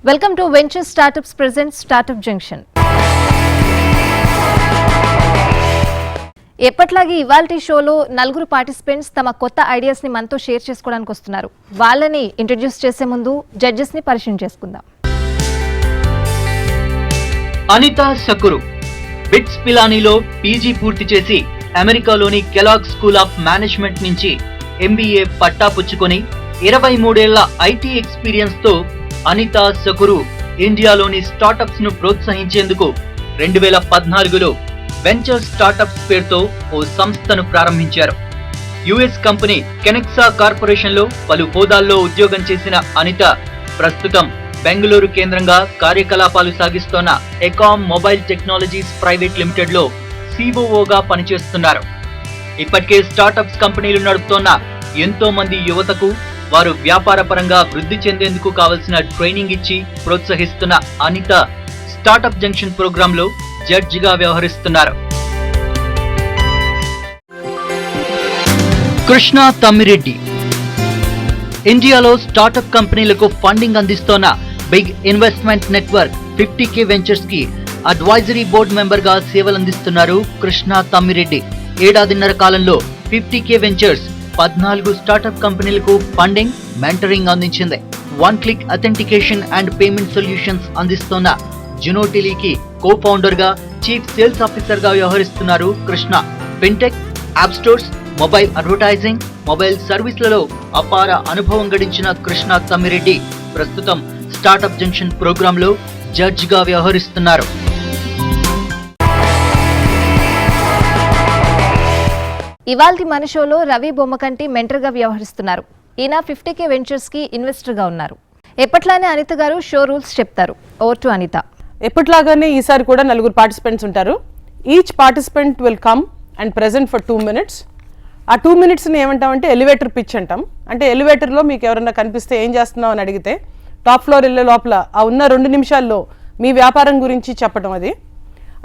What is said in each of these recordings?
Welcome to Venture Startups presents Startup Junction. ఎప్పట్లాగే ఇవాల్టి షోలో నలుగురు పార్టిసిపెంట్స్ తమ కొత్త ఐడియాస్ ని మనతో షేర్ చేసుకోవడానికి వస్తున్నారు. వాళ్ళని ఇంట్రడ్యూస్ చేసే ముందు జడ్జెస్ ని పరిచయం చేసుకుందాం. అనిత సకురు బిట్స్ పిలానీలో పీజీ పూర్తి చేసి అమెరికాలోని కెలాగ్ స్కూల్ ఆఫ్ మేనేజ్మెంట్ నుంచి ఎంబీఏ పట్టా పుచ్చుకొని 23 ఏళ్ల ఐటీ ఎక్స్పీరియన్స్ తో అనిత సకురు ఇండియాలోని స్టార్టప్స్ ను ప్రోత్సహించేందుకు 2014లో వెంచర్ స్టార్టప్స్ పేరుతో ఓ సంస్థను ప్రారంభించారు. యుఎస్ కంపెనీ కెనెక్సా కార్పొరేషన్ లో పలు హోదాల్లో ఉద్యోగం చేసిన అనిత ప్రస్తుతం బెంగళూరు కేంద్రంగా కార్యకలాపాలు సాగిస్తోన్న ఎకామ్ మొబైల్ టెక్నాలజీస్ ప్రైవేట్ లిమిటెడ్ లో సిఓఓగా పనిచేస్తున్నారు. ఇప్పటికే స్టార్టప్స్ కంపెనీలు నడుపుతోన్న ఎంతో మంది యువతకు వారు వ్యాపార పరంగా వృద్ధి చెందేందుకు కావలసిన ట్రైనింగ్ ఇచ్చి ప్రోత్సహిస్తున్న అనిత స్టార్టప్ జంక్షన్ ప్రోగ్రామ్ లో జడ్జిగా వ్యవహరిస్తున్నారు. కృష్ణ తమ్మిరెడ్డి ఇండియాలో స్టార్టప్ కంపెనీలకు ఫండింగ్ అందిస్తోన్న big investment network 50K ventures కి అడ్వైజరీ బోర్డు మెంబర్ గా సేవలందిస్తున్నారు కృష్ణ తమ్మిరెడ్డి. ఏడాదిన్నర కాలంలో 50K వెంచర్స్ 14 స్టార్టప్ కంపెనీలకు ఫండింగ్, మెంటరింగ్ అందించింది. 1 click authentication and payment solutions అందిస్తోన్న జునోటిలీకి కో ఫౌండర్ గా, చీఫ్ సేల్స్ ఆఫీసర్ గా వ్యవహరిస్తున్నారు Krishna. Fintech, app stores, mobile advertising, mobile సర్వీస్లలో అపార అనుభవం గడించిన కృష్ణ తమ్మిరెడ్డి ప్రస్తుతం స్టార్టప్ జంక్షన్ ప్రోగ్రామ్ లో జడ్జ్ గా వ్యవహరిస్తున్నారు. ఇవాల్టి మన షోలో రవి బొమ్మకంటి మెంటర్ గా వ్యవహరిస్తున్నారు. ఈయన 50K వెంచర్స్ కి ఇన్వెస్టర్ గా ఉన్నారు. ఎప్పట్లానే అనిత గారు షో రూల్స్ చెప్తారు. Over to Anitha. ఎప్పట్లాగానే ఈసారి కూడా నలుగురు పార్టిసిపెంట్స్ ఉంటారు. Each participant will come and present for 2 minutes. ఆ 2 minutesని ఏమంటామంటే ఎలివేటర్ పిచ్ అంటాం. అంటే ఎలివేటర్లో మీకు ఎవరన్నా కనిపిస్తే ఏం చేస్తున్నావు అని అడిగితే టాప్ ఫ్లోర్ వెళ్ళే లోపల ఆ ఉన్న 2 నిమిషాల్లో మీ వ్యాపారం గురించి చెప్పడం అది.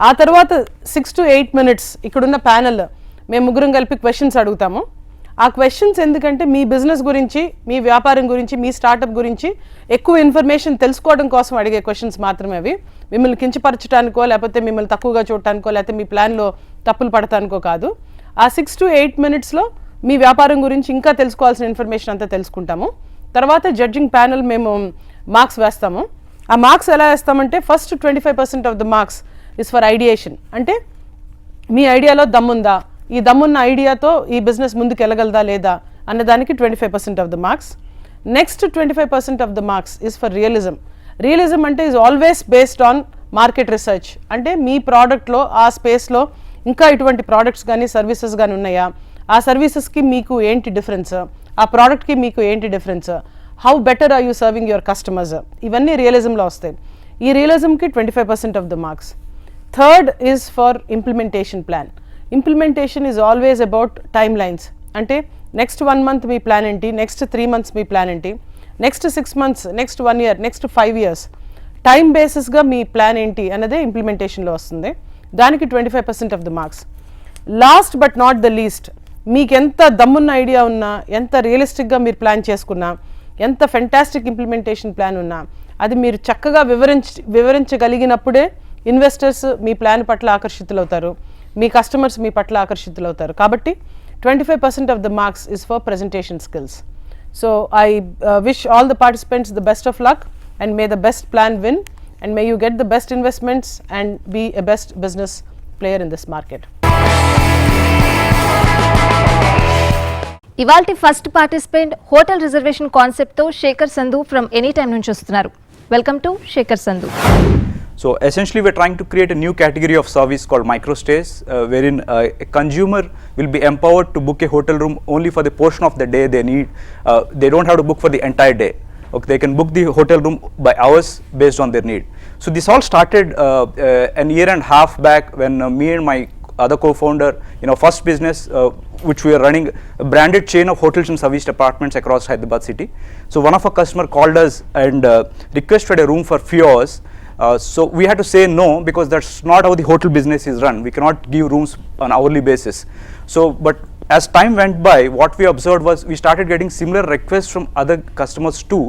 ఆ తర్వాత 6 to 8 minutes ఇక్కడున్న ప్యానెల్ మేము ముగ్గురం కలిపి క్వశ్చన్స్ అడుగుతాము. ఆ క్వశ్చన్స్ ఎందుకంటే మీ బిజినెస్ గురించి, మీ వ్యాపారం గురించి, మీ స్టార్టప్ గురించి ఎక్కువ ఇన్ఫర్మేషన్ తెలుసుకోవడం కోసం అడిగే క్వశ్చన్స్ మాత్రమే అవి. మిమ్మల్ని కించపరచడానికో, లేకపోతే మిమ్మల్ని తక్కువగా చూడటానికో, లేకపోతే మీ ప్లాన్లో తప్పులు పడటానికో కాదు. ఆ 6 to 8 minutesలో మీ వ్యాపారం గురించి ఇంకా తెలుసుకోవాల్సిన ఇన్ఫర్మేషన్ అంతా తెలుసుకుంటాము. తర్వాత జడ్జింగ్ ప్యానెల్ మేము మార్క్స్ వేస్తాము. ఆ మార్క్స్ ఎలా వేస్తామంటే first 25% of the marks is for ideation. అంటే మీ ఐడియాలో దమ్ముందా, ఈ దమ్మున్న ఐడియాతో ఈ బిజినెస్ ముందుకు వెళ్ళగలదా లేదా అన్నదానికి 25% of the marks. Next 25% of the marks is for realism. Realism అంటే is always based on market research. అంటే మీ ప్రోడక్ట్లో ఆ స్పేస్లో ఇంకా ఇటువంటి ప్రోడక్ట్స్ కానీ సర్వీసెస్ కానీ ఉన్నాయా, ఆ సర్వీసెస్కి మీకు ఏంటి డిఫరెన్స్, ఆ ప్రోడక్ట్కి మీకు ఏంటి difference, how better are you serving your customers, ఇవన్నీ రియలిజంలో వస్తాయి. ఈ రియలిజంకి 25% of the marks. Third is for implementation plan. Implementation is always about time lines. అంటే నెక్స్ట్ 1 month మీ ప్లాన్ ఏంటి, నెక్స్ట్ 3 months మీ ప్లాన్ ఏంటి, next 6 months, next 1 year, next 5 years time బేసిస్గా మీ ప్లాన్ ఏంటి అన్నదే ఇంప్లిమెంటేషన్లో వస్తుంది. దానికి 25% of the marks. Last but not the least, మీకు ఎంత దమ్మున్న ఐడియా ఉన్నా, ఎంత రియలిస్టిక్గా మీరు ప్లాన్ చేసుకున్నా, ఎంత ఫెంటాస్టిక్ ఇంప్లిమెంటేషన్ ప్లాన్ ఉన్నా, అది మీరు చక్కగా వివరించగలిగినప్పుడే ఇన్వెస్టర్స్ మీ ప్లాన్ పట్ల ఆకర్షితులవుతారు, మీ కస్టమర్స్ మీ పట్ల ఆకర్షితులవుతారు. కాబట్టి 25% of the marks is for presentation skills. So I wish all the participants the best of luck and may the best plan win and may you get the best investments and be a best business player in this market. ఇవాల్టి first participant hotel reservation concept తో Shekhar Sandhu from any time నుంచి వస్తున్నారు. Welcome to Shekhar Sandhu. So essentially we're trying to create a new category of service called microstays, wherein a consumer will be empowered to book a hotel room only for the portion of the day they need. They don't have to book for the entire day. Okay, they can book the hotel room by hours based on their need. So this all started an year and a half back when me and my other co-founder, first business which we are running a branded chain of hotels and service departments across Hyderabad city. So one of our customer called us and requested a room for few hours. So we had to say no, because that's not how the hotel business is run. We cannot give rooms on hourly basis. So but as time went by, what we observed was we started getting similar requests from other customers too,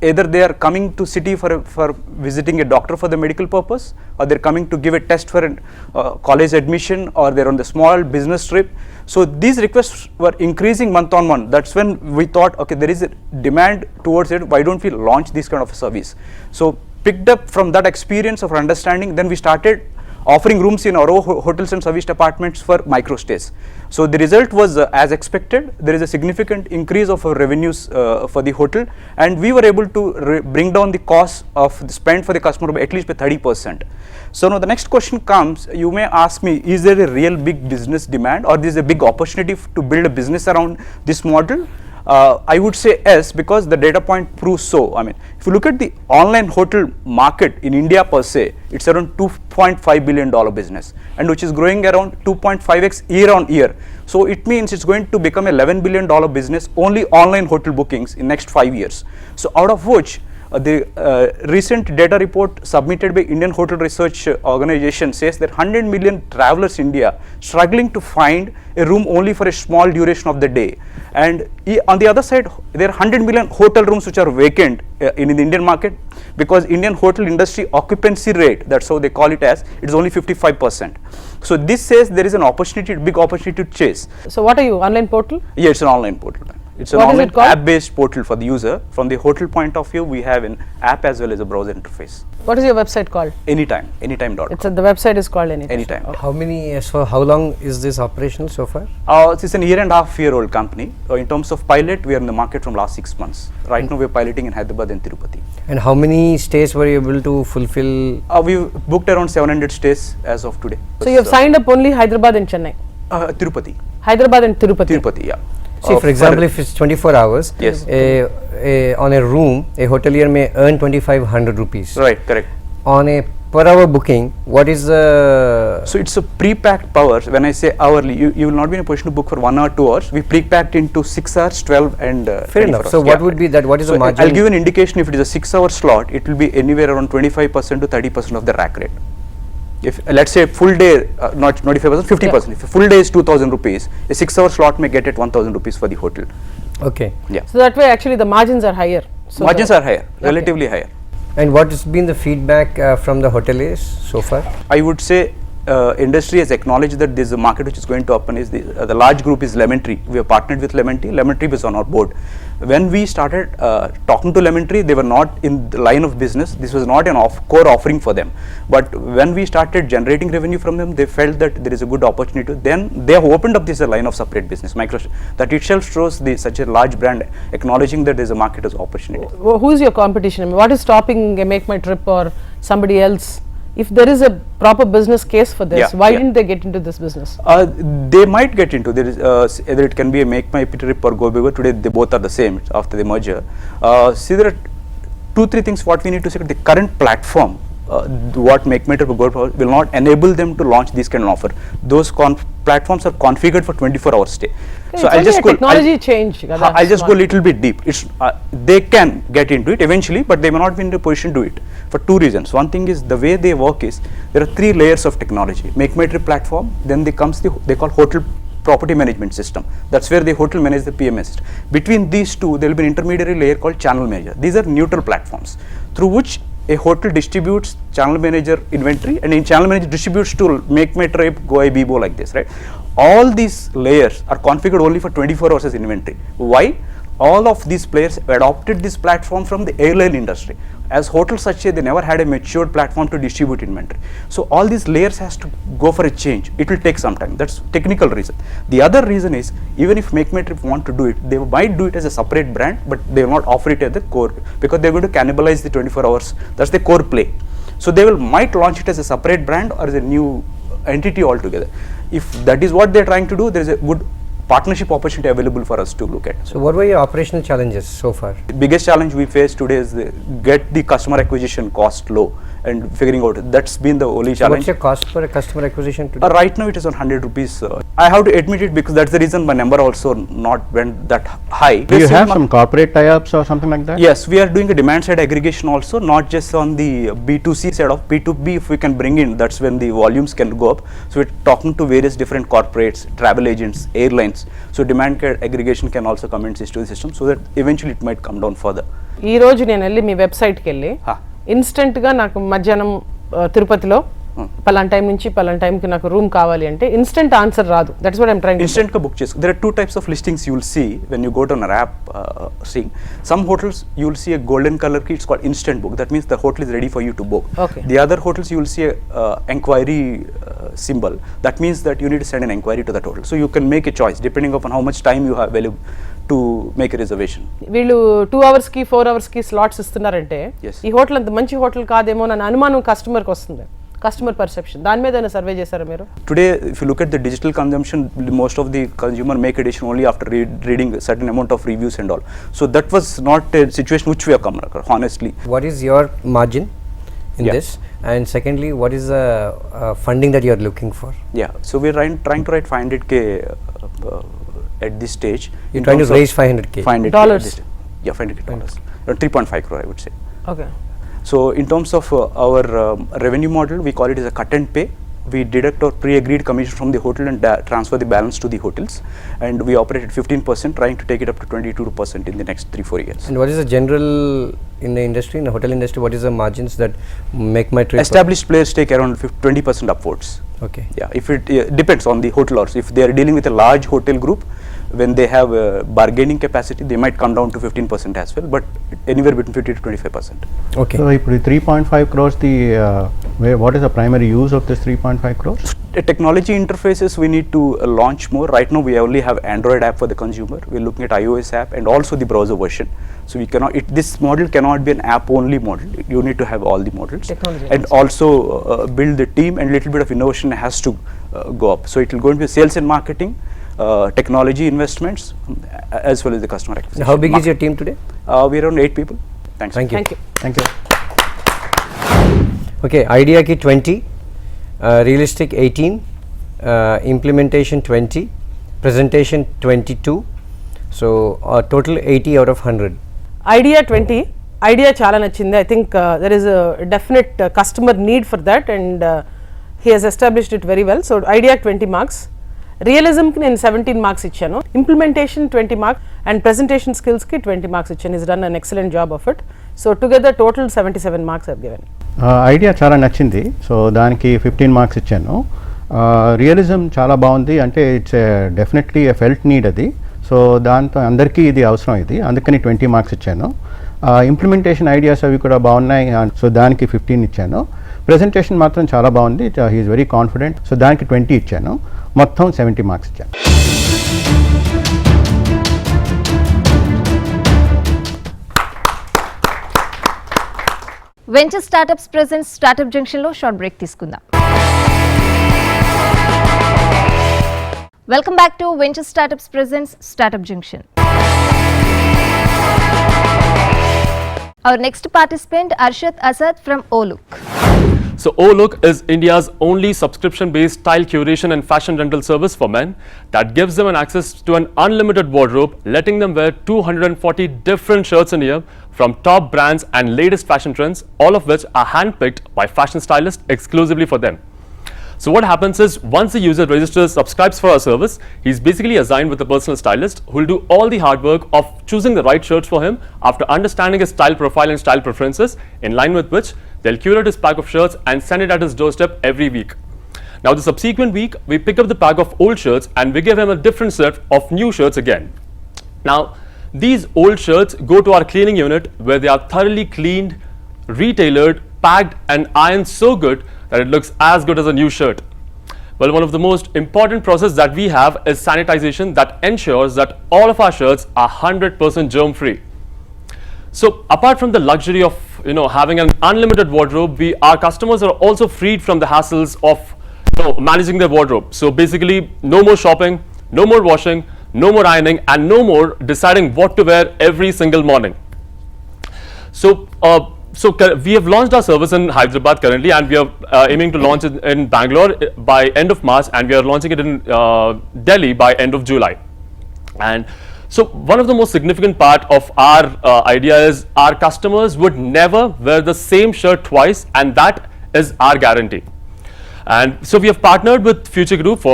either they are coming to city for visiting a doctor for the medical purpose, or they're coming to give a test for a college admission, or they're on the small business trip. So these requests were increasing month on month. That's when we thought, okay, there is a demand towards it. Why don't we launch this kind of a service? So picked up from that experience of understanding, then we started offering rooms in our hotels and service departments for micro stays. So the result was as expected. There is a significant increase of our revenues for the hotel, and we were able to bring down the cost of the spend for the customer by at least by 30%. So now the next question comes, you may ask me, is there a real big business demand, or there is a big opportunity to build a business around this model? I would say yes, because the data point proves so. I mean, if you look at the online hotel market in India per se, it's around $2.5 billion business, and which is growing around 2.5x year on year. So it means it's going to become a $11 billion business, only online hotel bookings in next 5 years. So out of which the recent data report submitted by Indian Hotel Research Organization says that 100 million travelers in India struggling to find a room only for a small duration of the day. And on the other side, there are 100 million hotel rooms which are vacant in the Indian market, because Indian hotel industry occupancy rate, that's how they call it as, it is only 55%. So this says there is an opportunity, big opportunity to chase. So what are you, online portal? Yeah, it's an online portal. It's an online app-based portal for the user. From the hotel point of view, we have an app as well as a browser interface. What is your website called? Anytime. The website is called Anytime. Anytime. How long is this operational so far? It's an 1.5-year-old company. In terms of pilot, we are in the market from last 6 months. Right now, we are piloting in Hyderabad and Tirupati. And how many stays were you able to fulfill? We've booked around 700 stays as of today. So you have signed up only Hyderabad and Chennai? Tirupati. Hyderabad and Tirupati? Tirupati, yeah. See, for example, if it's 24 hours, yes, on a room, a hotelier may earn 2,500 rupees. Right, correct. On a per hour booking, what is the... So it's a pre-packed hours. When I say hourly, you will not be in a position to book for 1 hour, 2 hours. We pre-packed into 6 hours, 12 and fair enough. Hours. So what would be that? What is the margin? I'll give an indication. If it is a 6-hour slot, it will be anywhere around 25% to 30% of the rack rate. If let's say full day, not 25%, 50%. If a full day is 2,000 rupees, a 6-hour slot may get at 1,000 rupees for the hotel. Okay. Yeah. So that way actually the margins are higher. So margins are higher, relatively higher. And what has been the feedback from the hoteliers so far? I would say industry has acknowledged that there is a market which is going to open. Is the large group is Lemon Tree. We have partnered with Lemon Tree. Lemon Tree was on our board. When we started talking to Lemon Tree, they were not in the line of business. This was not an core offering for them. But when we started generating revenue from them, they felt that there is a good opportunity. Then they have opened up this line of separate business. That itself shows such a large brand acknowledging that there is a market as opportunity. Who is your competition? I mean, what is stopping a Make My Trip or somebody else? If there is a proper business case for this, why didn't they get into this business? They might get into. There is either it can be a Make My Trip or GoBigger. Today they both are the same after the merger. See, there are 2-3 things what we need to say. The current platform, what Make My Trip or GoBigger will not enable them to launch this kind of offer. Those platforms are configured for 24-hour stay. Okay, so I'll just go technology change. I'll just go a little bit deep. It's they can get into it eventually, but they may not be in the position to do it for 2 reasons. One thing is the way they work is there are 3 layers of technology. Make My Trip platform, then they call hotel property management system. That's where the hotel manage the PMS. Between these two, there will be an intermediary layer called channel manager. These are neutral platforms through which a hotel distributes channel manager inventory, and in channel manager distributes to Make My Trip, GoIBibo like this, right? All these layers are configured only for 24 hours as inventory. Why? All of these players adopted this platform from the airline industry. As hotels such as they never had a matured platform to distribute inventory. So all these layers has to go for a change. It will take some time. That's technical reason. The other reason is, even if Make My Trip want to do it, they might do it as a separate brand, but they will not offer it at the core, because they're going to cannibalize the 24 hours. That's the core play. So they might launch it as a separate brand or as a new entity altogether. If that is what they're trying to do, there is a good partnership opportunity available for us to look at. So what were your operational challenges so far? The biggest challenge we face today is get the customer acquisition cost low and figuring out. That's been the only challenge. What's your cost for a customer acquisition today? Right now it is on 100 rupees. I have to admit it because that's the reason my number also not went that high. Do you have some corporate tie-ups or something like that? Yes, we are doing a demand side aggregation also, not just on the B2C side of B2B. If we can bring in, that's when the volumes can go up. So we're talking to various different corporates, travel agents, airlines, hotels. So demand aggregation can also come into the system, so that eventually it might come down further. ఈ రోజు నేను వెళ్ళి మీ వెబ్సైట్కి వెళ్ళి ఇన్స్టెంట్గా నాకు మధ్యాహ్నం తిరుపతిలో పలానా టైం నుంచి పలానా టైంకి నాకు రూమ్ కావాలి అంటే ఇన్స్టెంట్ ఆన్సర్ రాదు. That's what I'm trying. Instant ka book chesko. There are two types of listings you will see when you go to an app. Seeing some hotels you will see a golden color key. It's called instant book. That means the hotel is ready for you to book. Okay. The other hotels you will see a enquiry symbol. That means that you need to send an enquiry to that hotel. So you can make a choice depending upon how much time you have available to make a reservation. వీళ్ళు 2 అవర్స్కి 4 అవర్స్కి slots ఇస్తున్నారంటే ఈ hotel అంత మంచి hotel కాదేమో అని అనుమానం కస్టమర్కి వస్తుంది. కస్టమర్ పర్సెప్షన్ దాని మీద ఏమైనా సర్వే చేశారా మీరు? Today, if you look at the digital consumption, most of the consumer make a decision only after reading a certain amount of reviews and all. So that was not a situation which we have come across, honestly. What is your margin in this? And secondly, what is the funding that you are looking for? Yeah, so we're trying to write 500K at this stage. You're trying to raise 500K? Dollars? Yeah, $500K. 3.5 crore, I would say. Okay. So in terms of our revenue model, we call it as a cut and pay. We deduct our pre-agreed commission from the hotel and transfer the balance to the hotels, and we operate at 15%, trying to take it up to 22% in the next 3-4 years. And what is the general in the industry, in the hotel industry, what is the margins that make my trip? Established players take around 20% upwards. Okay. Yeah, if it depends on the hotel also. If they are dealing with a large hotel group, when they have bargaining capacity, they might come down to 15% as well, but anywhere between 50 to 25%. Okay. So, if 3.5 crores, what is the primary use of this 3.5 crores? Technology interfaces we need to launch more. Right now we only have Android app for the consumer. We're looking at iOS app and also the browser version. So we cannot, this model cannot be an app only model. You need to have all the models. Technology and also build the team, and little bit of innovation has to go up. So it will go into sales and marketing, technology investments, as well as the customer acquisition. How big is your team today? We're around 8 people. Thanks. Thank you. Thank you. Thank you. Okay, idea ki 20, realistic 18, implementation 20, presentation 22, so total 80 out of 100. Idea 20 idea చాలా నచ్చింది. I think there is definite customer need for that and he has established it very well. So idea 20 marks, రియలిజంకి నేను 17 marks ఇచ్చాను, implementation 20 marks and presentation స్కిల్స్కి 20 marks ఇచ్చాను. Is done an excellent job of it. So together total 77 marks I've given. Idea చాలా నచ్చింది, so దానికి 15 marks ఇచ్చాను. Realism చాలా బాగుంది, అంటే it's definitely a felt need అది. సో దాంతో అందరికీ ఇది అవసరం, ఇది అందుకని 20 మార్క్స్ ఇచ్చాను. ఇంప్లిమెంటేషన్ ఐడియాస్ అవి కూడా బాగున్నాయి, సో దానికి 15 ఇచ్చాను. ప్రెజెంటేషన్ మాత్రం చాలా బాగుంది, హీఈస్ వెరీ కాన్ఫిడెంట్, సో దానికి 20 ఇచ్చాను. మొత్తం 70 మార్క్స్ ఇచ్చాను. Venture startups presents startup junction లో షార్ట్ బ్రేక్ తీసుకుందాం. Welcome back to venture startups presents startup junction. Our next participant, Arshad Asad from Olook. So Olook is India's only subscription-based style curation and fashion rental service for men that gives them an access to an unlimited wardrobe, letting them wear 240 different shirts in a year from top brands and latest fashion trends, all of which are hand-picked by fashion stylists exclusively for them. So what happens is, once the user registers, subscribes for our service, he's basically assigned with a personal stylist who will do all the hard work of choosing the right shirts for him after understanding his style profile and style preferences, in line with which they'll curate his pack of shirts and send it at his doorstep every week. Now the subsequent week, we pick up the pack of old shirts and we give him a different set of new shirts again. Now these old shirts go to our cleaning unit where they are thoroughly cleaned, retailored, packed and ironed so good that it looks as good as a new shirt. Well, one of the most important process that we have is sanitization that ensures that all of our shirts are 100% germ free. So apart from the luxury of having an unlimited wardrobe, our customers are also freed from the hassles of managing their wardrobe. So basically, no more shopping, no more washing, no more ironing, and no more deciding what to wear every single morning. So we have launched our service in Hyderabad currently, and we are aiming to launch it in Bangalore by end of March, and we are launching it in Delhi by end of July. And so one of the most significant part of our idea is our customers would never wear the same shirt twice, and that is our guarantee. And so we have partnered with Future Group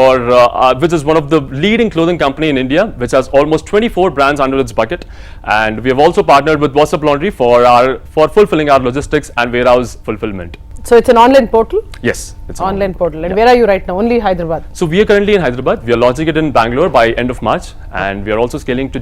which is one of the leading clothing company in India, which has almost 24 brands under its bucket. And we have also partnered with WhatsApp Laundry for fulfilling our logistics and warehouse fulfillment. So it's an online portal? Yes, it's an Online portal. And where are you right now? Only Hyderabad? So we are currently in Hyderabad. We are launching it in Bangalore by end of March, and we are also scaling to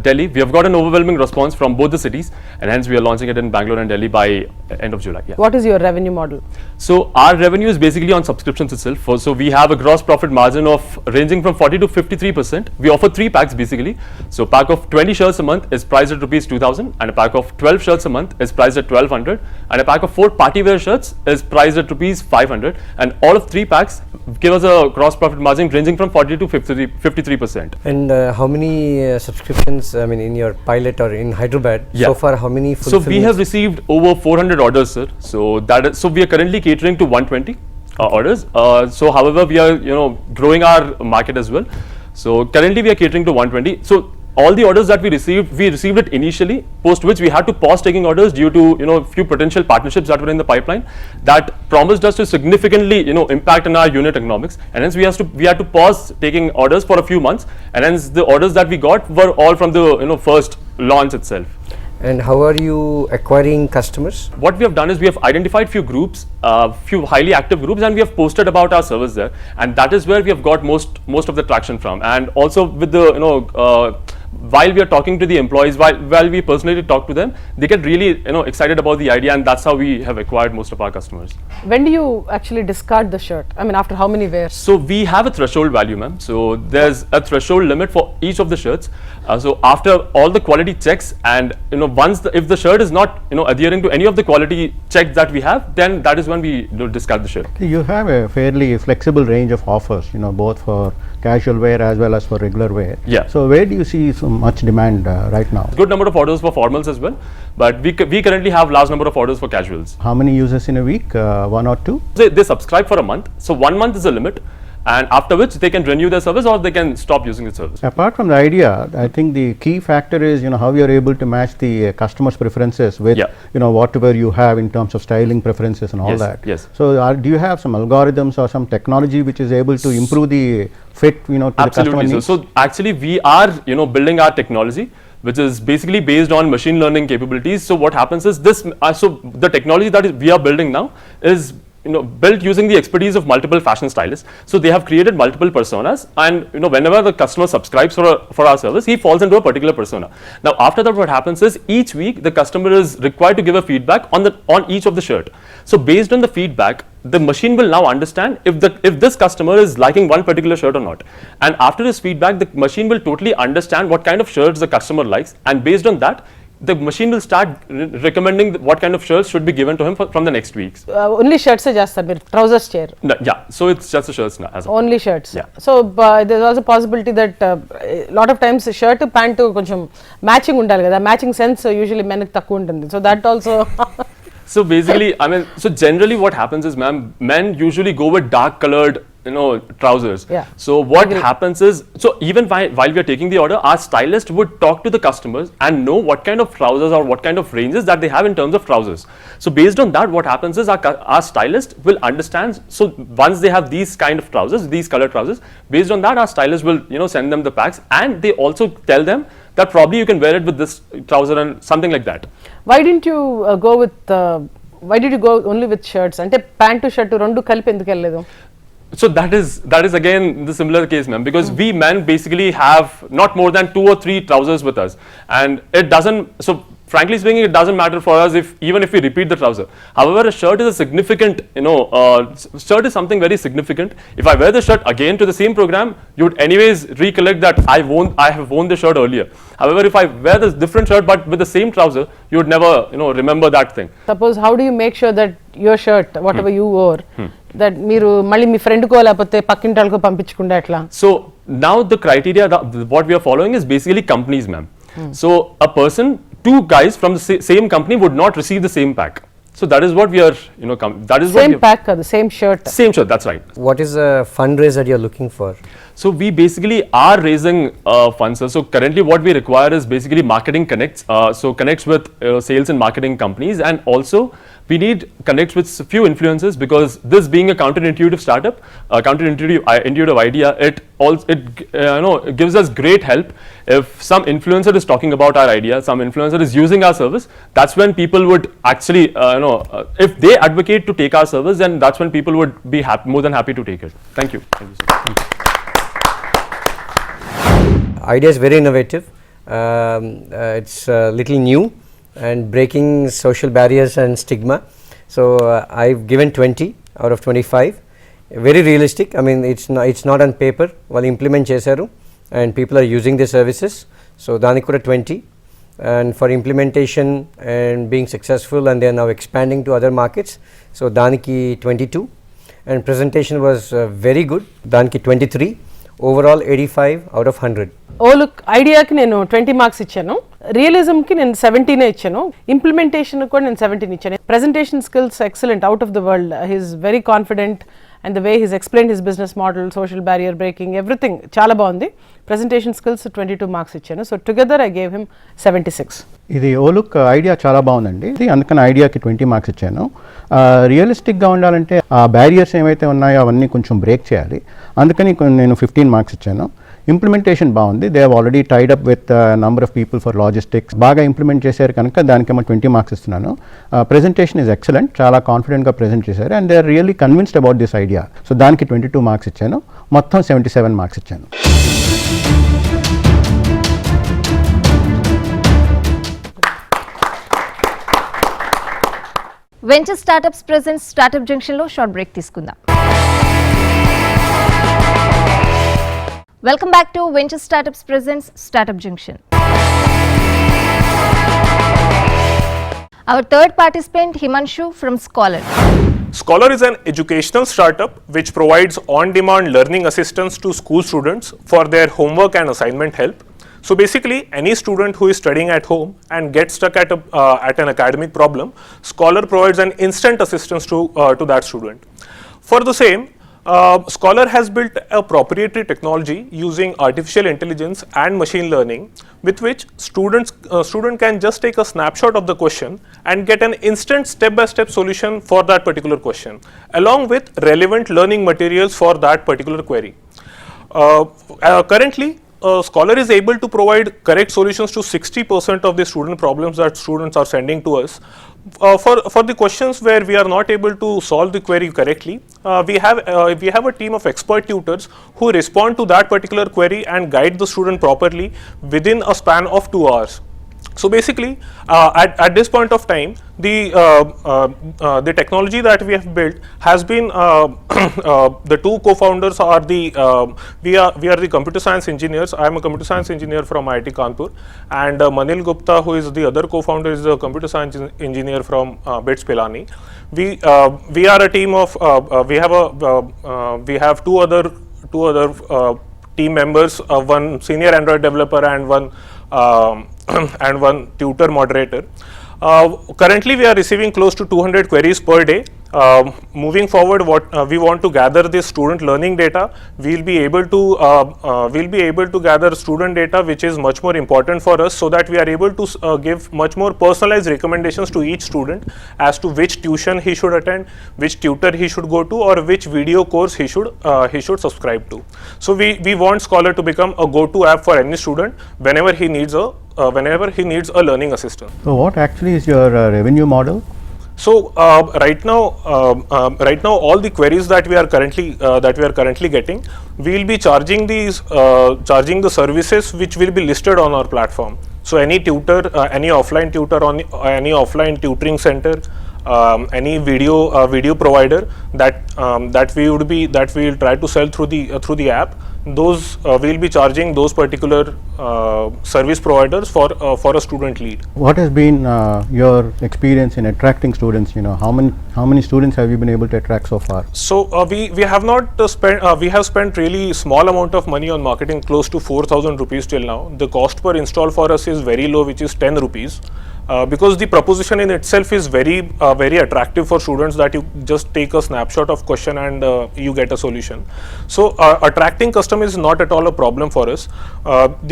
Delhi. We have got an overwhelming response from both the cities, and hence we are launching it in Bangalore and Delhi by end of July. Yeah. What is your revenue model? So our revenue is basically on subscriptions itself. So we have a gross profit margin of ranging from 40 to 53%. We offer 3 packs basically. So pack of 20 shirts a month is priced at rupees 2,000, and a pack of 12 shirts a month is priced at 1,200, and a pack of 4 party wear shirts is priced at rupees 500, and all of 3 packs give us a gross profit margin ranging from 40 to 53%. And how many subscriptions, I mean, in your pilot or in Hyderabad, Yeah. so far how many So we have received over 400 orders, sir. So we are currently catering to 120 orders. So however, we are growing our market as well. So currently we are catering to 120. So all the orders that we received it initially, post which we had to pause taking orders due to few potential partnerships that were in the pipeline that promised us to significantly impact on our unit economics, and hence we had to pause taking orders for a few months, and hence the orders that we got were all from the first launch itself. And how are you acquiring customers? What we have done is we have identified few groups, few highly active groups, and we have posted about our service there, and that is where we have got most of the traction from. And also with the while we are talking to the employees, while we personally talk to them, they get really excited about the idea, and that's how we have acquired most of our customers. When do you actually discard the shirt? I mean, after how many wears? So we have a threshold value, ma'am. So there's a threshold limit for each of the shirts. So after all the quality checks, and if the shirt is not adhering to any of the quality checks that we have, then that is when we discard the shirt. You have a fairly flexible range of offers, both for casual wear as well as for regular wear. Yeah. So where do you see so much demand right now? Good number of orders for formals as well, but we currently have large number of orders for casuals. How many users in a week? 1 or 2? They subscribe for a month. So 1 month is the limit, and after which they can renew their service or they can stop using the service. Apart from the idea, I think the key factor is how you are able to match the customer's preferences with whatever you have in terms of styling preferences and all Yes, that. yes. So do you have some algorithms or some technology which is able to improve the fit to the customer Absolutely. needs? So actually we are building our technology, which is basically based on machine learning capabilities. So what happens is this. So the technology that we are building now is built using the expertise of multiple fashion stylists. So they have created multiple personas, and whenever the customer subscribes for our service, he falls into a particular persona. Now after that, what happens is each week the customer is required to give a feedback on each of the shirt. So based on the feedback, the machine will now understand if this customer is liking one particular shirt or not. And after this feedback, the machine will totally understand what kind of shirts the customer likes, and based on that, the machine will start recommending what kind of shirts should be given to him from the next weeks. Only shirts just trousers chair. No, yeah, so it's just the shirts now. Only shirts. Yeah. So there's also possibility that a lot of times shirt pant koncham matching undali kada. Matching sense usually men takku untundi. So that also. So basically, so generally what happens is, ma'am, men usually go with dark colored trousers. Yeah. So what happens is, so even while we are taking the order, our stylist would talk to the customers and know what kind of trousers or what kind of ranges that they have in terms of trousers. So based on that, what happens is our stylist will understand. So once they have these kind of trousers, these colored trousers, based on that, our stylist will send them the packs, and they also tell them that probably you can wear it with this trouser and something like that. Why didn't you go with? Why did you go only with shirts? Ante pant to shirt rendu kalpi enduku velledu? So that is again the similar case, ma'am, because we men basically have not more than 2 or 3 trousers with us, and it doesn't. So frankly speaking, it doesn't matter for us even if we repeat the trouser. However, a shirt is a significant, shirt is something very significant. If I wear the shirt again to the same program, you would anyways recollect that I have worn the shirt earlier. However, if I wear this different shirt but with the same trouser, you would never, remember that thing. Suppose, how do you make sure that your shirt, whatever you wore, that మీరు మళ్ళీ మీ friend కో లేకపోతే పక్కింటాళ్ళకో పంపించకుండా ఎట్లా? So now the criteria what we are following is basically companies, ma'am. So a person, 2 guys from the same company would not receive the same pack. So that is what we are, that is same pack, the same shirt. Same shirt, that's right. What is the fundraise that you're looking for? So we basically are raising funds. So currently what we require is basically marketing connects. So connects with sales and marketing companies, and also we need connect with few influencers, because this being a counterintuitive startup, a counterintuitive idea, it gives us great help. If some influencer is talking about our idea, some influencer is using our service, that's when people would actually, if they advocate to take our service, then that's when people would be more than happy to take it. Thank you. Thank you so much. Idea is very innovative. It's a little new and breaking social barriers and stigma. So I've given 20 out of 25. Very realistic. I mean, it's not on paper. Well, implement chesaru and people are using the services. So daniki kuda 20, and for implementation and being successful, and they are now expanding to other markets. So daniki 22, and presentation was very good. Daniki 23. Overall 85 out of 100. Oh look ఐడియాకి నేను 20 marks ఇచ్చాను, రియలిజంకి నేను 17 ఇచ్చాను, implementation కూడా నేను 17 ఇచ్చాను. Presentation skills excellent, out of the world. He's very confident and the way he's explain his business model, social barrier breaking, everything చాలా బాగుంది. Presentation skills 22 marks ఇచ్చాను. So together I gave him 76. ఇది ఓ look idea చాలా బాగుందండి, అందుకని ఐడియాకి 20 marks ఇచ్చాను. రియలిస్టిక్గా ఉండాలంటే ఆ బ్యారియర్స్ ఏవైతే ఉన్నాయో అవన్నీ కొంచెం బ్రేక్ చేయాలి, అందుకని నేను 15 మార్క్స్ ఇచ్చాను. ఇంప్లిమెంటేషన్ బాగుంది, they have already tied up with number of people for logistics, బాగా ఇంప్లిమెంట్ చేశారు కనుక దానికేమో 20 మార్క్స్ ఇస్తున్నాను. ప్రెజెంటేషన్ ఈజ్ ఎక్సలెంట్, చాలా కాన్ఫిడెంట్గా ప్రెజెంట్ చేశారు, and they are really convinced about this idea. So దానికి 22 మార్క్స్ ఇచ్చాను, మొత్తం 77 మార్క్స్ ఇచ్చాను. Venture startups presents startup junction లో షార్ట్ బ్రేక్ తీసుకుందాం. Welcome back to venture startups presents startup junction. Our third participant, Himanshu from Scholar. Scholar is an educational startup which provides on-demand learning assistance to school students for their homework and assignment help. So basically, any student who is studying at home and gets stuck at an academic problem, Scholar provides an instant assistance to that student. For the same, Scholar has built a proprietary technology using artificial intelligence and machine learning, with which student can just take a snapshot of the question and get an instant step-by-step solution for that particular question, along with relevant learning materials for that particular query. Currently, Scholar is able to provide correct solutions to 60% of the student problems that students are sending to us. For the questions where we are not able to solve the query correctly, we have a team of expert tutors who respond to that particular query and guide the student properly within a span of 2 hours. So basically, at this point of time, the technology that we have built has been the two co-founders are we are the computer science engineers. I am a computer science engineer from IIT Kanpur, and Manil Gupta, who is the other co-founder, is a computer science engineer from BITS Pilani. We are a team of we have two other team members, one senior Android developer and one tutor moderator. Currently, we are receiving close to 200 queries per day. Moving forward, what we want to gather this student learning data. We'll be able to gather student data, which is much more important for us, so that we are able to give much more personalized recommendations to each student as to which tuition he should attend, which tutor he should go to, or which video course he should subscribe to. So we want Scholar to become a go-to app for any student whenever he needs a learning assistant. So what actually is your revenue model? So right now, all the queries that we are currently getting, we will be charging the services which will be listed on our platform. So any tutor, any offline tutor on any offline tutoring center, any video provider that we will try to sell through the app, those we will be charging those particular service providers for a student lead. What has been your experience in attracting students? You know, how many students have you been able to attract so far? So we have not we have spent really small amount of money on marketing, close to 4,000 rupees till now. The cost per install for us is very low, which is 10 rupees. because the proposition in itself is very attractive for students, that you just take a snapshot of question and you get a solution. So attracting customers is not at all a problem for us.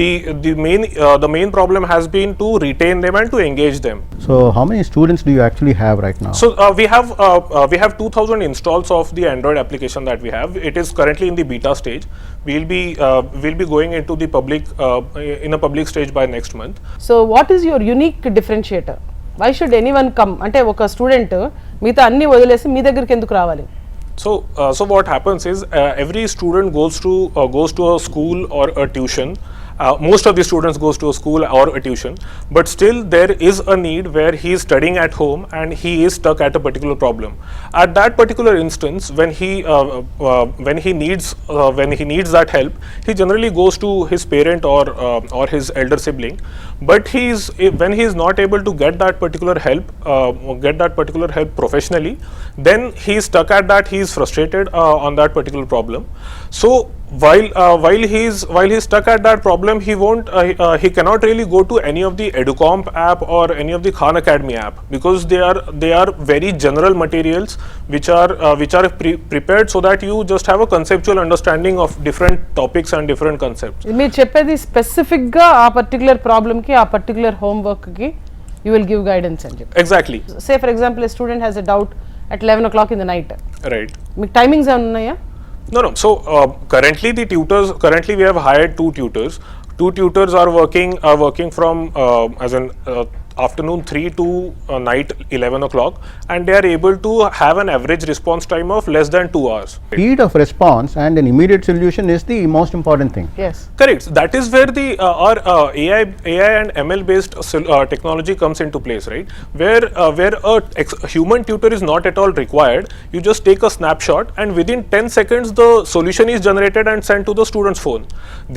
The main problem has been to retain them and to engage them. So how many students do you actually have right now? So we have 2,000 installs of the Android application that we have. It is currently in the beta stage. We'll be going into the public in a public stage by next month. So what is your unique differentiator? Why should anyone come? అంటే ఒక student మిగతా అన్ని వదిలేసి మీ దగ్గరికి ఎందుకు రావాలి? So what happens is every student goes to a school or a tuition. Most of the students goes to a school or a tuition, but still there is a need where he is studying at home and he is stuck at a particular problem. At that particular instance, when he needs that help, he generally goes to his parent or his elder sibling. But when he is not able to get that particular help professionally, then he is stuck at that. He is frustrated on that particular problem. So while he's stuck at that problem, he cannot really go to any of the EduComp app or any of the Khan Academy app, because they are very general materials which are prepared so that you just have a conceptual understanding of different topics and different concepts. మీరు చెప్పేది specific గా ఆ particular problem కి ఆ particular homework కి you will give guidance అని చెప్పి. Exactly. Say for example A student has a doubt at 11 o'clock in the night. Right. మీకు టైమింగ్స్ ఏమైనా ఉన్నాయా? No. So currently we have hired 2 tutors. 2 tutors are working from afternoon 3 to night 11 o'clock, and they are able to have an average response time of less than 2 hours. Speed of response and an immediate solution is the most important thing. Yes. Correct. That is where our AI and ML based technology comes into place, right? Where a human tutor is not at all required. You just take a snapshot and within 10 seconds the solution is generated and sent to the student's phone.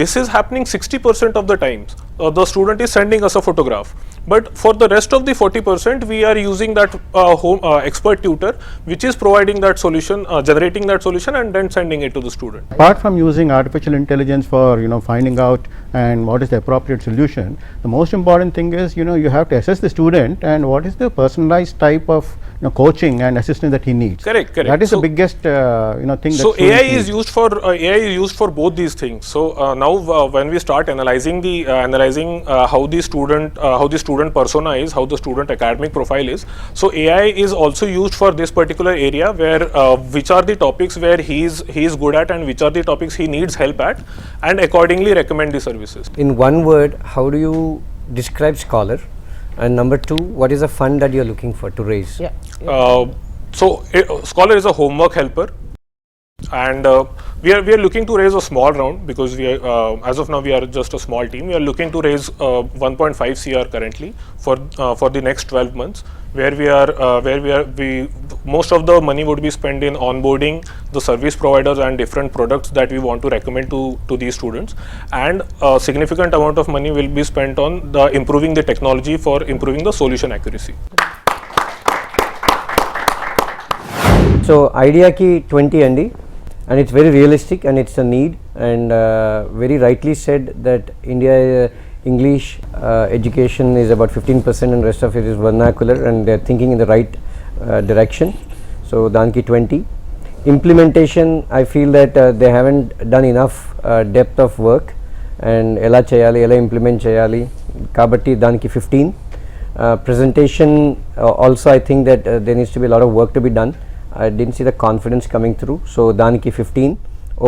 This is happening 60% of the times. The student is sending us a photograph. But for the rest of the 40%, we are using that expert tutor, which is providing that solution, generating that solution, and then sending it to the student. Apart from using artificial intelligence for finding out and what is the appropriate solution, the most important thing is you have to assess the student and what is the personalized type of coaching and assistance that he needs. Correct. That is the biggest thing. So AI is used for both these things. So now when we start analyzing how the student persona is, how the student academic profile is, so AI is also used for this particular area, where which are the topics where he is good at and which are the topics he needs help at, and accordingly recommend the services. In one word, how do you describe Scholar? And number 2, what is the fund that you are looking for to raise? So Scholar is a homework helper, and we are looking to raise a small round, because as of now we are just a small team. We are looking to raise 1.5 CR currently for the next 12 months, where most of the money would be spent in onboarding the service providers and different products that we want to recommend to these students, and a significant amount of money will be spent on improving the technology for improving the solution accuracy. So idea ki 20 andi, and it's very realistic and it's a need, and very rightly said that India English education is about 15% and rest of it is vernacular, and they're thinking in the right direction. So danki 20. Implementation, I feel that they haven't done enough depth of work, and ela cheyali, ela implement cheyali, kabatti danki 15. Presentation also, I think that there needs to be a lot of work to be done. I didn't see the confidence coming through, so daniki 15,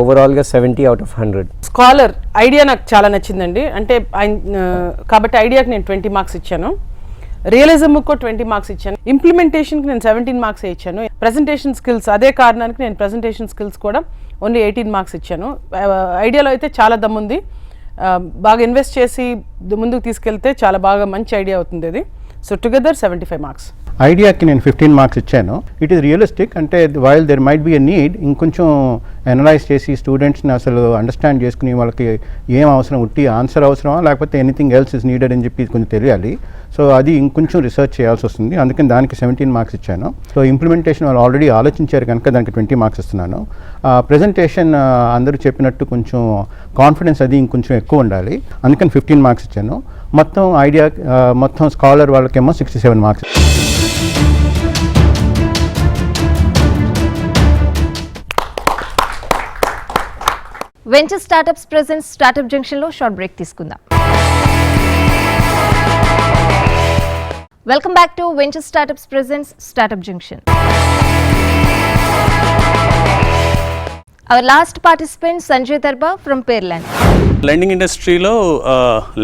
overall ga 70 out of 100. Scholar idea నాకు చాలా నచ్చిందండి. అంటే కాబట్టి ఐడియాకి నేను 20 marks ఇచ్చాను, రియలిజంకు 20 marks ఇచ్చాను, ఇంప్లిమెంటేషన్కి నేను 17 marks ఇచ్చాను, ప్రెజెంటేషన్ స్కిల్స్ అదే కారణానికి నేను ప్రెజెంటేషన్ స్కిల్స్ కూడా ఓన్లీ 18 మార్క్స్ ఇచ్చాను. ఐడియాలో అయితే చాలా దమ్ముంది, బాగా ఇన్వెస్ట్ చేసి ముందుకు తీసుకెళ్తే చాలా బాగా మంచి ఐడియా అవుతుంది అది. So together 75 marks. ఐడియాకి నేను 15 మార్క్స్ ఇచ్చాను. ఇట్ ఈస్ రియలిస్టిక్, అంటే while there might be a need ఇంకొంచెం అనలైజ్ చేసి స్టూడెంట్స్ని అసలు అండర్స్టాండ్ చేసుకుని వాళ్ళకి ఏం అవసరం, ఉట్టి ఆన్సర్ అవసరమా లేకపోతే ఎనీథింగ్ ఎల్స్ ఇస్ నీడెడ్ అని చెప్పి కొంచెం తెలియాలి. సో అది ఇంకొంచెం రీసెర్చ్ చేయాల్సి వస్తుంది, అందుకని దానికి 17 మార్క్స్ ఇచ్చాను. సో ఇంప్లిమెంటేషన్ వాళ్ళు ఆల్రెడీ ఆలోచించారు కనుక దానికి 20 మార్క్స్ ఇస్తున్నాను. ప్రజెంటేషన్ అందరూ చెప్పినట్టు కొంచెం కాన్ఫిడెన్స్ అది ఇంకొంచెం ఎక్కువ ఉండాలి, అందుకని 15 మార్క్స్ ఇచ్చాను. మొత్తం ఐడియా మొత్తం స్కాలర్ వాళ్ళకేమో 67 marks. Venture startups presents startup junction లో షార్ట్ బ్రేక్ తీసుకుందాం. Welcome back to venture startups presents startup junction. Our last participant Sanjay Darba from Pearland. Lending ఇండస్ట్రీలో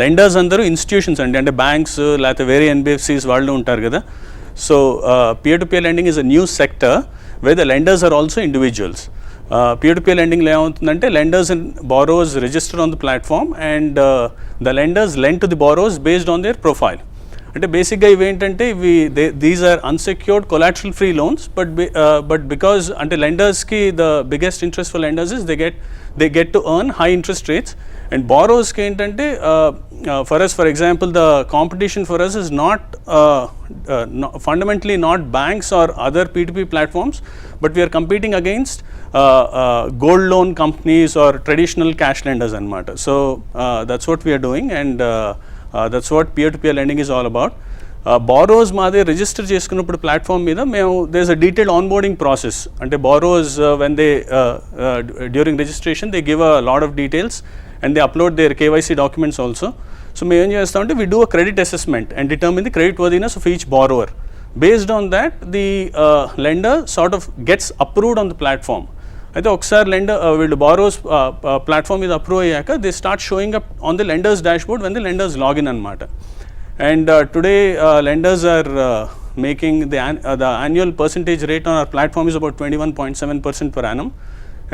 లెండర్స్ అందరూ ఇన్స్టిట్యూషన్స్ అండి, అంటే బ్యాంక్స్ లేకపోతే వేరే ఎన్బిఎఫ్సిస్ వాళ్ళు ఉంటారు కదా. So peer to peer lending is a new sector where the lenders are also individuals. Peer to peer లెండింగ్లో ఏమవుతుందంటే lenders and borrowers register on the platform and the lenders lend to the borrowers based on their profile. అంటే బేసిక్గా ఇవేంటంటే these are unsecured collateral free loans, but because అంటే లెండర్స్కి the biggest interest for lenders is they get to earn high interest rates, and borrowers ki entante for us, for example, the competition for us is not fundamentally not banks or other P2P platforms, but we are competing against gold loan companies or traditional cash lenders anamata. So that's what we are doing, and that's what peer to peer lending is all about. Borrowers మాదే register చేసుకున్నప్పుడు platform మీద మేము there is a detailed onboarding process. అంటే borrowers when they during registration they give a lot of details and they upload their KYC documents also. So మేము ఏం చేస్తామంటే we do a credit assessment and determine the credit worthiness of each borrower. Based on that the lender sort of gets approved on the platform. అయితే ఒకసారి వీళ్ళు borrowers platform మీద approve అయ్యాక they start showing up on the lenders dashboard when the lenders log in అనమాట. And today lenders are making the annual percentage rate on our platform is about 21.7% per annum,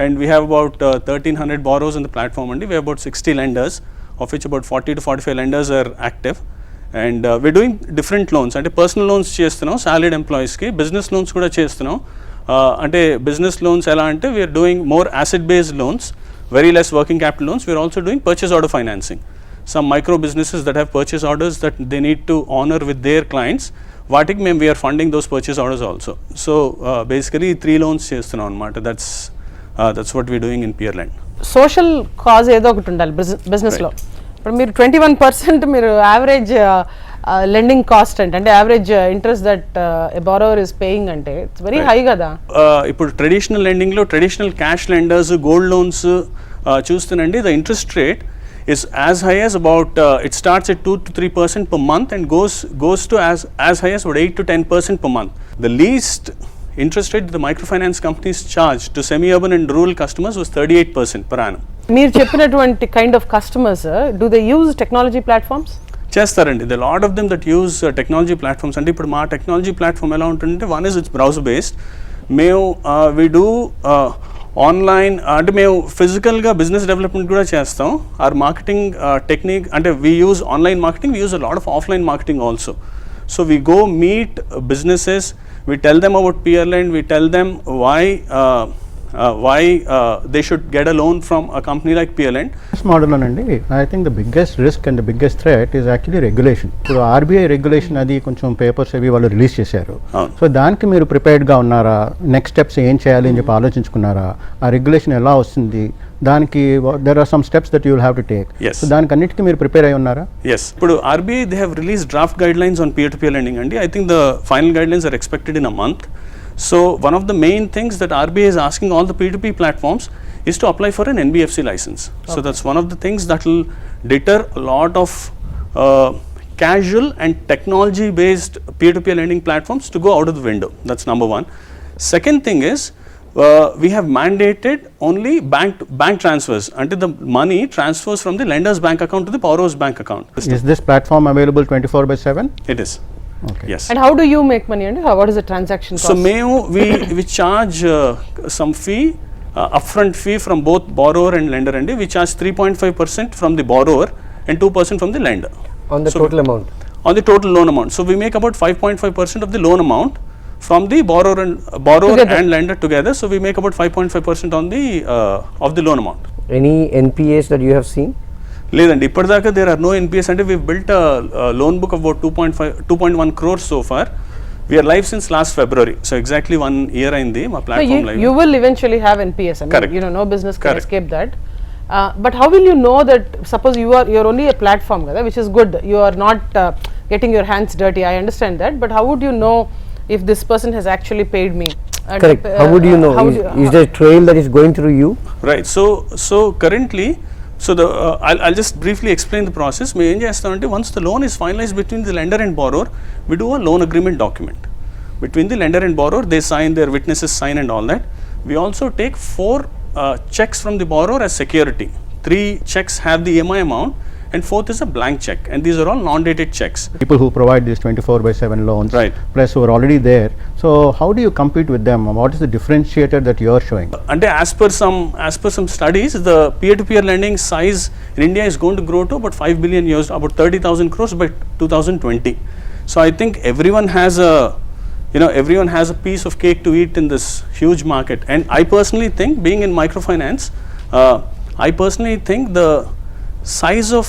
and we have about 1300 borrowers on the platform, and we have about 60 lenders, of which about 40 to 45 lenders are active. And we're doing different loans, ante personal loans చేస్తున్నాం salaried employees ki, business loans kuda చేస్తున్నాం. Ante business loans ela ante we are doing more asset based loans, very less working capital loans. We are also doing purchase order financing. Some micro businesses that have purchase orders that they need to honor with their clients, వాటికి మేము we're funding those purchase orders also. So basically 3 loans చేస్తున్నాం అనమాట. That's what we doing in Peerlend. Social cause ఏదో ఒకటి ఉండాలి బిజినెస్లో. ఇప్పుడు మీరు 21% మీరు యావరేజ్ లెండింగ్ కాస్ట్ అంటే average interest that a borrower is paying అంటే ఇట్స్ వెరీ హై కదా. ఇప్పుడు ట్రెడిషనల్ లెండింగ్లో traditional cash lenders gold loans చూస్తేనండి the interest rate is as high as about it starts at 2 to 3% per month and goes to as high as about 8 to 10% per month. The least interest rate that the microfinance companies charge to semi-urban and rural customers was 38% per annum. మీరు చెప్పినటువంటి kind of customers do they use technology platforms? చేస్తారండి. The lot of them that use technology platforms. అంటే ఇప్పుడు మా technology platform ఎలా ఉంటుందంటే one is it's browser based. మేము we do online అంటే మేము ఫిజికల్గా బిజినెస్ డెవలప్మెంట్ కూడా చేస్తాం. ఆర్ మార్కెటింగ్ టెక్నిక్ అంటే we use online marketing, we use a lot of offline marketing also. So we go meet businesses, we tell them about పియర్లెండ్, we tell them why they should get a loan from a company like Peerland. This model అండి I think the biggest risk and the biggest threat is actually regulation. ఇప్పుడు RBI regulation అది కొంచెం papers అవి వాళ్ళు release చేశారు. So దానికి మీరు ప్రిపేర్డ్గా ఉన్నారా? నెక్స్ట్ స్టెప్స్ ఏం చేయాలి అని చెప్పి ఆలోచించుకున్నారా? ఆ రెగ్యులేషన్ ఎలా వస్తుంది? దానికి there are some steps that you will have to take. So దానికి అన్నిటికీ మీరు ప్రిపేర్ అయి ఉన్నారా? Yes. ఇప్పుడు RBI they have released draft guidelines on peer to peer lending అండి. I think the final guidelines are expected in a month. So one of the main things that RBI is asking all the P2P platforms is to apply for an NBFC license. Okay. So that's one of the things that will deter a lot of casual and technology based peer-to-peer lending platforms to go out of the window. That's number one. Second thing is we have mandated only bank transfers until the money transfers from the lender's bank account to the borrower's bank account. Is this platform available 24/7? It is. Okay. Yes. And how do you make money and what is the transaction cost? So we charge some fee, upfront fee from both borrower and lender, and we charge 3.5% from the borrower and 2% from the lender. On the total amount? On the total loan amount. So we make about 5.5% of the loan amount from the borrower and lender together. So we make about 5.5% on the of the loan amount. Any NPAs that you have seen? లేదండి ఇప్పటిదాకా there are no NPS అంటే we built loan book about 2.1 crores so far. We are live since last February, so exactly 1 year అయింది మా platform live. You will eventually have NPS. I mean, Correct. you know, no business can Correct. escape that. But how will you know that? Suppose you're only a platform, kada, which is good. You are not getting your hands dirty. I understand that. But how would you know if this person has actually paid me? Correct. How would you know? Is there a trail that is going through you? Right. So currently, so the I'll just briefly explain the process. మేము ఏం చేస్తామంటే once the loan is finalized between the lender and borrower, we do a loan agreement document between the lender and borrower. They sign, their witnesses sign and all that. We also take 4 checks from the borrower as security. 3 checks have the EMI amount and 4th is a blank check, and these are all non-dated checks. People who provide these 24/7 loans, Right. plus who are already there. So how do you compete with them? What is the differentiator that you are showing? And as per some studies, the peer-to-peer lending size in India is going to grow to about 5 billion euros, about 30,000 crores by 2020. So I think everyone has a piece of cake to eat in this huge market. And I personally think, being in microfinance, I personally think the size of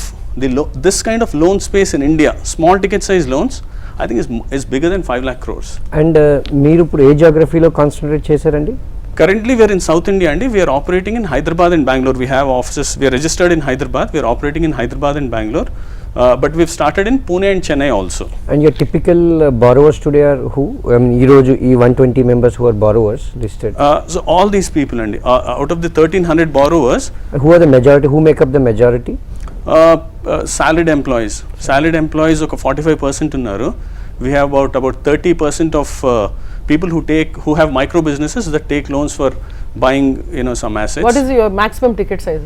this kind of loan space in India, small ticket size loans, I think is bigger than 5 lakh crores. And మీరు ఇప్పుడు ఏ geographyలో concentrate చేశారండి? Currently we are in South India and we are operating in Hyderabad and Bangalore. We have offices, we are registered in Hyderabad, we are operating in Hyderabad and Bangalore, but we've started in Pune and Chennai also. And your typical borrowers today are who? I mean, ఈ రోజు ఈ 120 members who are borrowers listed. So all these people and out of the 1300 borrowers, Who are the majority? Who make up the majority? salaried employees ఒక 45% ఉన్నారు. We have about 30% of people who have micro businesses that take loans for buying some assets. What is your maximum ticket size?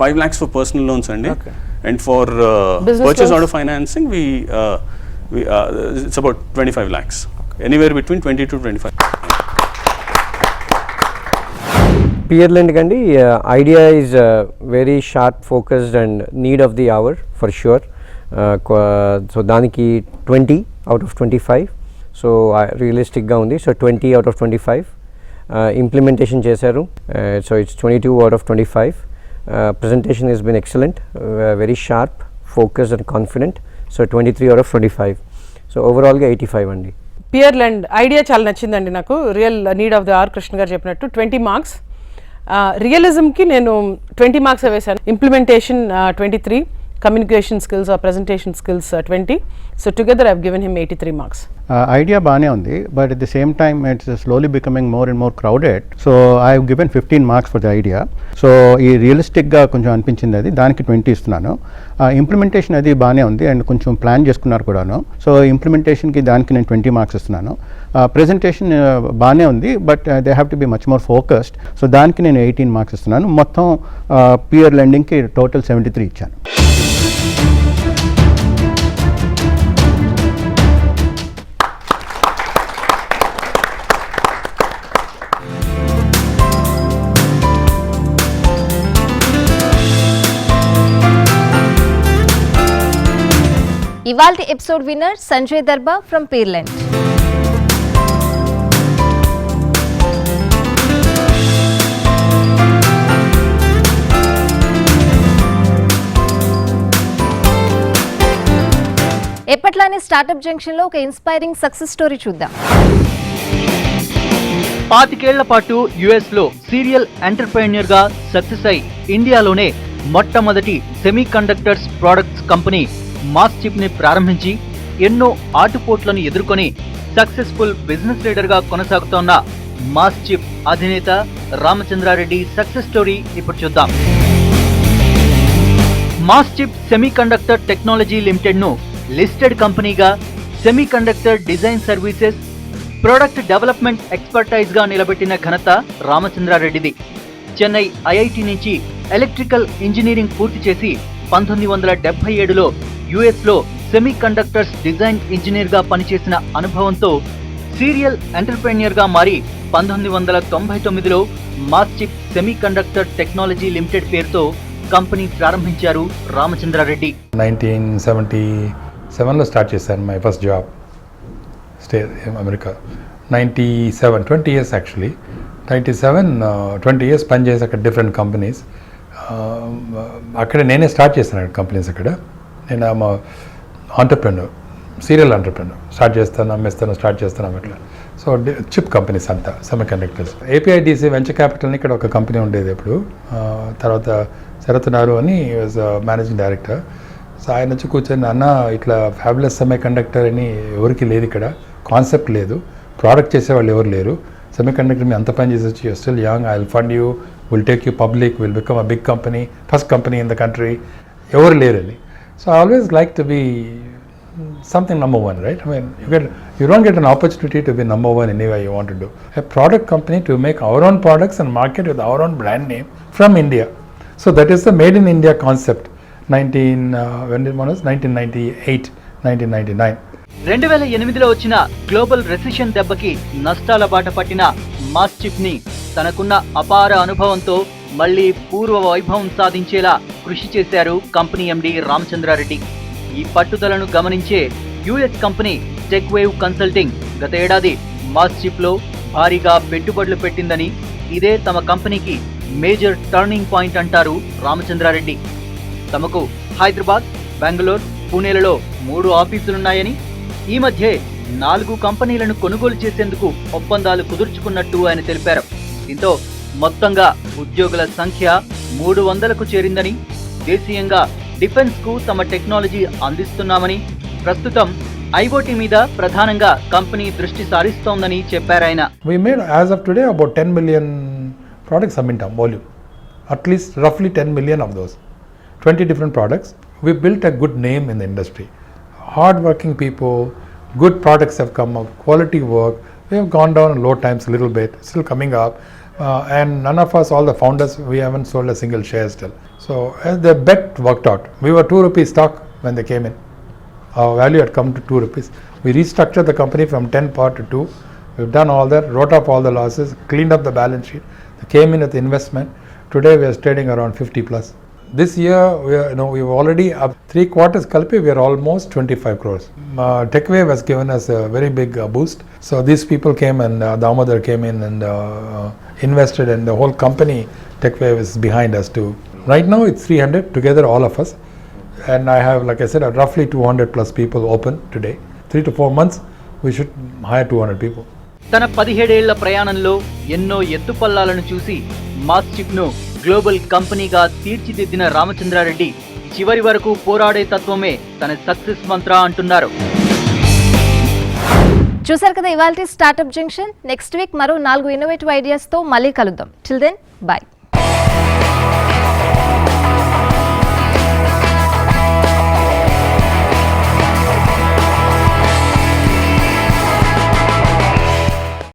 5 lakhs for personal loans and Okay. and for Business purchase loans? order financing we it's about 25 lakhs. Anywhere between 20 to 25. Peer lending అండి idea is very sharp focused and need of the hour for sure. So దానికి 20 out of 25. So రియలిస్టిక్గా ఉంది. So 20 out of 25 implementation చేశారు. So it's 22 out of 25. Presentation has been excellent, very sharp, focused and confident. So 23 out of 25. So ఓవరాల్గా 85 అండి. Peer lend idea చాలా నచ్చిందండి నాకు. Real need of the R Krishna garu చెప్పినట్టు 20 marks. రియలిజంకి నేను 20 మార్క్స్ వేశాను. Implementation 23, communication skills or presentation skills 20. So together I've given him 83 marks. Idea బాగానే ఉంది, but at the same time it's slowly becoming more and more crowded. So I have given 15 marks for the idea. So ఈ రియలిస్టిక్గా కొంచెం అనిపించింది, అది దానికి 20 ఇస్తున్నాను. Implementation అది బాగానే ఉంది అండ్ కొంచెం ప్లాన్ చేసుకున్నారు కూడాను. సో ఇంప్లిమెంటేషన్కి దానికి నేను 20 మార్క్స్ ఇస్తున్నాను. ప్రెజెంటేషన్ బాగానే ఉంది, but they have to be much more focused. So దానికి నేను 18 మార్క్స్ ఇస్తున్నాను. మొత్తం పియర్ లెండింగ్కి టోటల్ 73 ఇచ్చాను. ఇవాల్టి episode winner Sanjay Darba from Peerlend. ఎప్పట్లానే స్టార్టప్ జంక్షన్ లో ఒక ఇన్స్పైరింగ్ సక్సెస్ స్టోరీ చూద్దాం. 25 ఏళ్ల పాటు యుఎస్ లో సీరియల్ ఎంటర్ప్రెన్యూర్ గా సక్సెస్ అయి ఇండియాలోనే మొట్టమొదటి semi conductors products company mass chip ని ప్రారంభించి ఎన్నో ఆటుపోట్లను ఎదుర్కొని సక్సెస్ఫుల్ బిజినెస్ లీడర్ గా కొనసాగుతోన్న మాస్ చిప్ అధినేత రామచంద్రారెడ్డి సక్సెస్ స్టోరీ ఇప్పుడు చూద్దాం. MosChip semiconductor technology limited ను లిస్టెడ్ కంపెనీగా semiconductor design services, product development expertise గా నిలబెట్టిన ఘనత రామచంద్రారెడ్డిది. చెన్నై ఐఐటి నుంచి ఎలక్ట్రికల్ ఇంజనీరింగ్ పూర్తి చేసి 1977లో యుఎస్ లో సెమీ కండక్టర్స్ డిజైన్ ఇంజనీర్ గా పనిచేసిన అనుభవంతో సీరియల్ ఎంటర్ప్రెన్యూర్ గా మారి 1999లో MosChip semiconductor technology limited పేరుతో కంపెనీ ప్రారంభించారు రామచంద్రారెడ్డి. 1977లో స్టార్ట్ చేశాను my first job, stay America. 97, 20 years actually. 97, 20 years పనిచేసి అక్కడ డిఫరెంట్ కంపెనీస్. అక్కడ నేనే స్టార్ట్ చేస్తాను కంపెనీస్ అక్కడ. నేను ఆంటర్ప్రెన్యూర్, సీరియల్ ఆంటర్ప్రెన్యూర్. స్టార్ట్ చేస్తాను, అమ్మేస్తాను, స్టార్ట్ చేస్తాను అట్లా. సో చిప్ కంపెనీస్ అంతా, సెమీ కండక్టర్స్. ఏపీఐడిసి వెంచర్ క్యాపిటల్ని ఇక్కడ ఒక కంపెనీ ఉండేది ఎప్పుడు. తర్వాత శరత్నారు అని వాజ్ మేనేజింగ్ డైరెక్టర్. సో ఆయన వచ్చి కూర్చొని, అన్న ఇట్లా ఫ్యాబులస్ సెమీ కండక్టర్ అని ఎవరికి లేదు ఇక్కడ, కాన్సెప్ట్ లేదు, ప్రోడక్ట్ చేసేవాళ్ళు ఎవరు లేరు, సెమీ కండక్టర్ మీ అంత పని చేసి వచ్చి still young, I will fund you, will take you public, will become a big company, first company in the country, ఎవరు లేరని. So I always like to be something number one, right? I mean, you don't get an opportunity to be number one anywhere you want to do. A product company to make our own products and market with our own brand name from India. So that is the made in India concept. 1998, 1999. 2008లో వచ్చిన global recession దెబ్బకి నష్టాల బాట పట్టిన mass chip ని తనకున్న అపార అనుభవంతో మళ్లీ పూర్వ వైభవం సాధించేలా కృషి చేశారు కంపెనీ ఎండి రామచంద్రారెడ్డి. ఈ పట్టుదలను గమనించే US company tech wave consulting గత ఏడాది మాస్ చిప్ లో భారీగా పెట్టుబడులు పెట్టిందని, ఇదే తమ కంపెనీకి మేజర్ టర్నింగ్ పాయింట్ అంటారు రామచంద్రారెడ్డి. తమకు హైదరాబాద్, బెంగళూరు, పూణేలలో 3 ఆఫీసులున్నాయని, ఈ మధ్య 4 కంపెనీలను కొనుగోలు చేసేందుకు ఒప్పందాలు కుదుర్చుకున్నట్టు ఆయన తెలిపారు. దీంతో మొత్తంగా ఉద్యోగుల సంఖ్య 300కు చేరిందని, దేశీయంగా డిఫెన్స్ కు తమ టెక్నాలజీ అందిస్తున్నామని, ప్రస్తుతం ఐఓటీ మీద ప్రధానంగా కంపెనీ దృష్టి సారిస్తోందని చెప్పారాయన. We made as of today about 10 million products submitted volume, at least roughly 10 million of those, 20 different products. We built a good name in the industry. Hard working people, good products have come up, quality work. We have gone down in low times a little bit, still coming up. And none of us, all the founders, we haven't sold a single share still. So the bet worked out. We were 2 rupees stock when they came in. Our value had come to 2 rupees. We restructured the company from 10 par to 2. We've done all that, wrote off all the losses, cleaned up the balance sheet. They came in with the investment. Today we are trading around 50 plus. This year we've already up 3 quarters kalpi, we are almost 25 crores. TechWave has given us a very big boost. So these people came and Damodar came in and invested, and the whole company TechWave is behind us too. Right now it's 300 together, all of us, and I have, like I said, roughly 200 plus people open today. 3 to 4 months we should hire 200 people. తన 17 ఏళ్ల ప్రయాణంలో ఎన్నో ఎత్తుపల్లాలను చూసి mass chip ను global కంపెనీగా తీర్చిదిద్దిన రామచంద్రారెడ్డి చివరి వరకు పోరాడే తత్వమే తన సక్సెస్ మంత్ర అంటున్నారు. చూశారు కదా ఇవాల్టి స్టార్టప్ జంక్షన్. నెక్స్ట్ వీక్ మరో 4 ఇన్నోవేటివ్ ఐడియాస్ తో మళ్ళీ కలుద్దాం. Till then by.